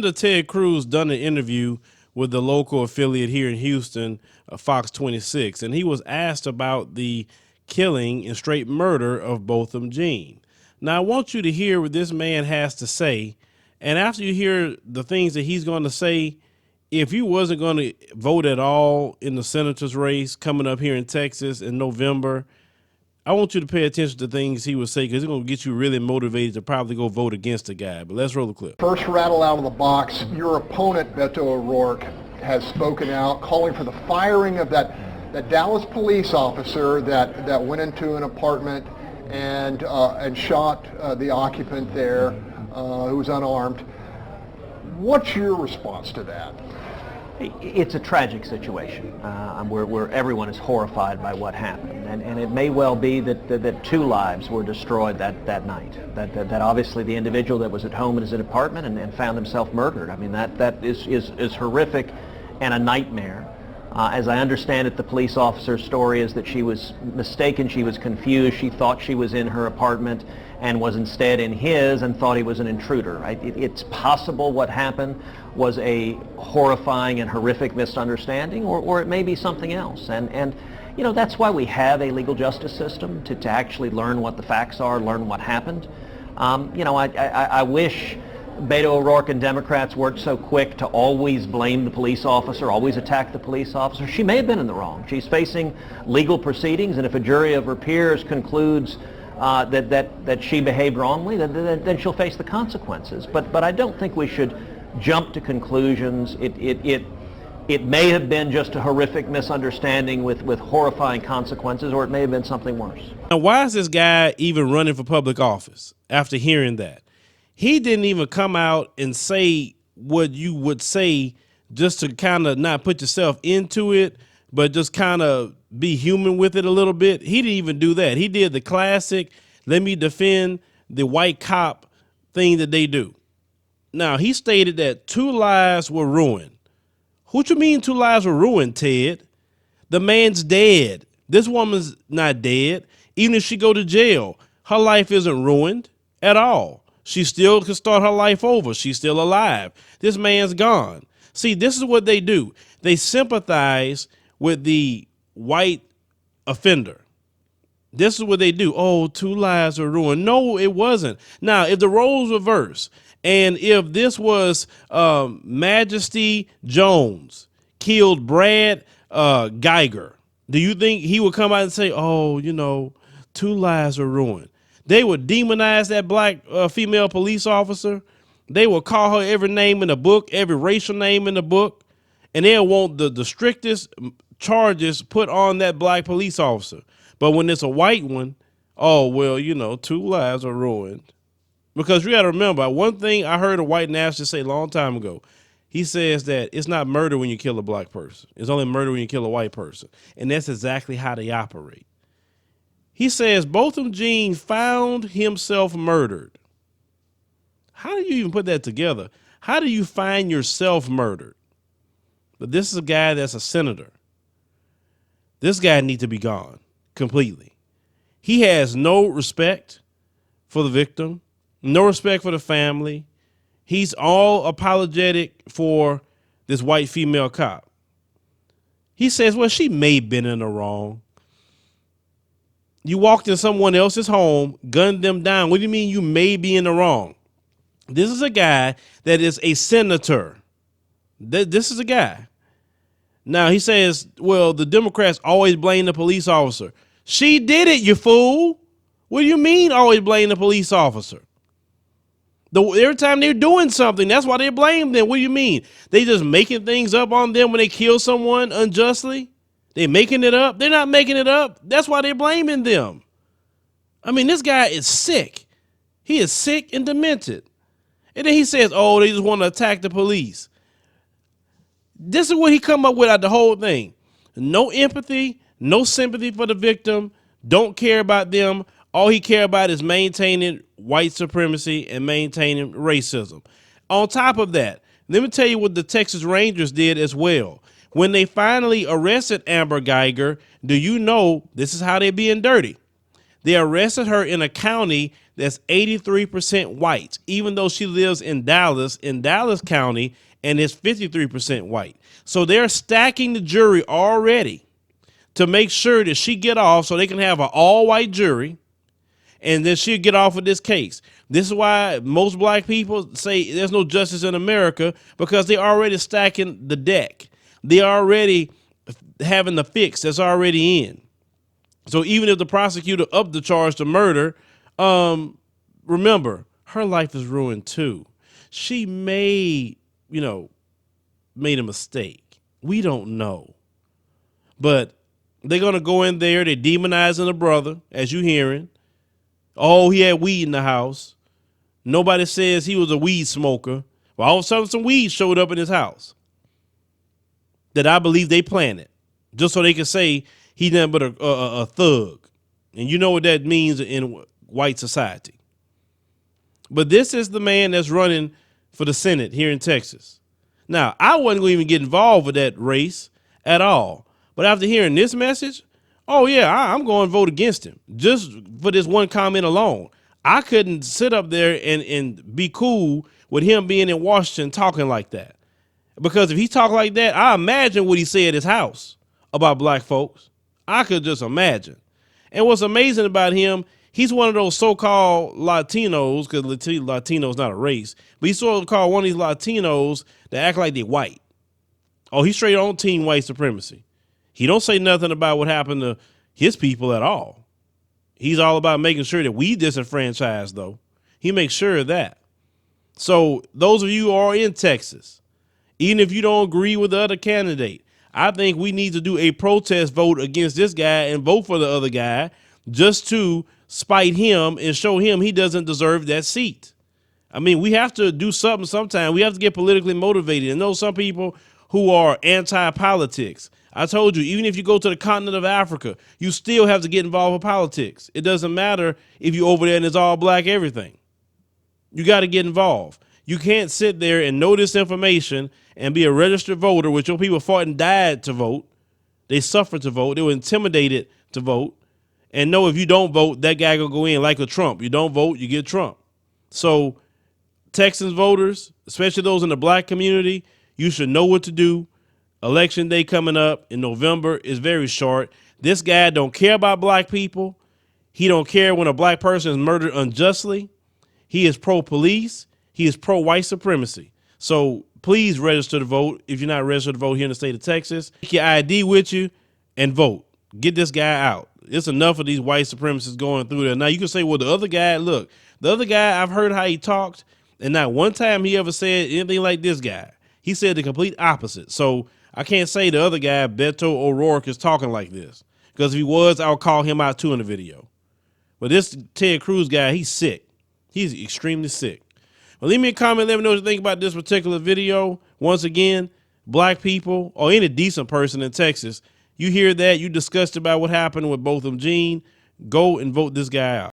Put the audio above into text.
Senator Ted Cruz done an interview with the local affiliate here in Houston, Fox 26, and he was asked about the killing and straight murder of Botham Jean. Now, I want you to hear what this man has to say, and after you hear the things that he's going to say, if you wasn't going to vote at all in the senator's race coming up here in Texas in November, I want you to pay attention to things he would say, because it's going to get you really motivated to probably go vote against the guy. But let's roll the clip. First rattle out of the box, your opponent, Beto O'Rourke, has spoken out, calling for the firing of that Dallas police officer that went into an apartment and shot the occupant there, who was unarmed. What's your response to that? It's a tragic situation where everyone is horrified by what happened, and it may well be that two lives were destroyed that night. That obviously the individual that was at home in his apartment and found himself murdered. I mean, that is horrific and a nightmare. As I understand it, the police officer's story is that she was mistaken, she was confused, she thought she was in her apartment and was instead in his and thought he was an intruder. It's possible what happened was a horrifying and horrific misunderstanding, or it may be something else. And you know, that's why we have a legal justice system, to actually learn what the facts are, learn what happened. You know, I wish Beto O'Rourke and Democrats weren't so quick to always blame the police officer, always attack the police officer. She may have been in the wrong. She's facing legal proceedings, and if a jury of her peers concludes that she behaved wrongly, then she'll face the consequences. But I don't think we should jump to conclusions. It may have been just a horrific misunderstanding with horrifying consequences, or it may have been something worse. Now, why is this guy even running for public office after hearing that? He didn't even come out and say what you would say, just to kind of not put yourself into it, but just kind of be human with it a little bit. He didn't even do that. He did the classic, let me defend the white cop thing that they do. Now, he stated that 2 lives were ruined. What you mean 2 lives were ruined, Ted? The man's dead. This woman's not dead. Even if she go to jail, her life isn't ruined at all. She still can start her life over. She's still alive. This man's gone. See, this is what they do. They sympathize with the white offender. This is what they do. Oh, 2 lives were ruined. No, it wasn't. Now, if the roles reverse, and if this was Majesty Jones killed Brad Guyger, do you think he would come out and say, oh, you know, 2 lives were ruined? They would demonize that black female police officer. They will call her every name in the book, every racial name in the book, and they'll want the strictest charges put on that black police officer. But when it's a white one, oh, well, you know, 2 lives are ruined. Because you got to remember, one thing I heard a white nationalist say a long time ago, he says that it's not murder when you kill a black person. It's only murder when you kill a white person. And that's exactly how they operate. He says Botham Jean found himself murdered. How do you even put that together? How do you find yourself murdered? But this is a guy that's a senator. This guy needs to be gone completely. He has no respect for the victim, no respect for the family. He's all apologetic for this white female cop. He says, well, she may have been in the wrong. You walked in someone else's home, gunned them down. What do you mean you may be in the wrong? This is a guy that is a senator. This is a guy. Now, he says, well, the Democrats always blame the police officer. She did it, you fool. What do you mean always blame the police officer? Every time they're doing something, that's why they blame them. What do you mean? They just making things up on them when they kill someone unjustly? They making it up? They're not making it up. That's why they're blaming them. I mean, this guy is sick. He is sick and demented. And then he says, oh, they just want to attack the police. This is what he come up with out the whole thing. No empathy, no sympathy for the victim, don't care about them. All he care about is maintaining white supremacy and maintaining racism. On top of that, let me tell you what the Texas Rangers did as well. When they finally arrested Amber Guyger, do you know this is how they're being dirty? They arrested her in a county that's 83% white, even though she lives in Dallas County, and it's 53% white. So they're stacking the jury already to make sure that she get off so they can have an all-white jury, and then she'll get off with this case. This is why most black people say there's no justice in America, because they're already stacking the deck. They're already having the fix that's already in. So even if the prosecutor upped the charge to murder, remember, her life is ruined too. She made a mistake. We don't know. But they're going to go in there. They're demonizing the brother, as you're hearing. Oh, he had weed in the house. Nobody says he was a weed smoker. Well, all of a sudden, some weed showed up in his house that I believe they planted, just so they can say he's nothing but a thug. And you know what that means in white society. But this is the man that's running for the Senate here in Texas. Now, I wasn't going to even get involved with that race at all. But after hearing this message, oh, yeah, I'm going to vote against him just for this one comment alone. I couldn't sit up there and be cool with him being in Washington talking like that. Because if he talked like that, I imagine what he said at his house about black folks. I could just imagine. And what's amazing about him, he's one of those so-called Latinos, because Latino's not a race, but he's so-called one of these Latinos that act like they're white. Oh, he's straight on team white supremacy. He don't say nothing about what happened to his people at all. He's all about making sure that we disenfranchise, though. He makes sure of that. So those of you who are in Texas, even if you don't agree with the other candidate, I think we need to do a protest vote against this guy and vote for the other guy just to spite him and show him he doesn't deserve that seat. I mean, we have to do something sometime. We have to get politically motivated. And know some people who are anti-politics. I told you, even if you go to the continent of Africa, you still have to get involved with politics. It doesn't matter if you're over there and it's all black everything. You got to get involved. You can't sit there and know this information and be a registered voter, which your people fought and died to vote. They suffered to vote. They were intimidated to vote. And know if you don't vote, that guy gonna go in like a Trump. You don't vote, you get Trump. So Texans voters, especially those in the black community, you should know what to do. Election day coming up in November is very short. This guy don't care about black people. He don't care when a black person is murdered unjustly. He is pro-police. He is pro-white supremacy. So please register to vote. If you're not registered to vote here in the state of Texas, take your ID with you and vote. Get this guy out. It's enough of these white supremacists going through there. Now you can say, well, the other guy, look, the other guy, I've heard how he talked, and not one time he ever said anything like this guy. He said the complete opposite. So I can't say the other guy, Beto O'Rourke, is talking like this. Because if he was, I'll call him out too in the video. But this Ted Cruz guy, he's sick. He's extremely sick. Well, leave me a comment. Let me know what you think about this particular video. Once again, black people or any decent person in Texas, you hear that, you discussed about what happened with Botham Jean, go and vote this guy out.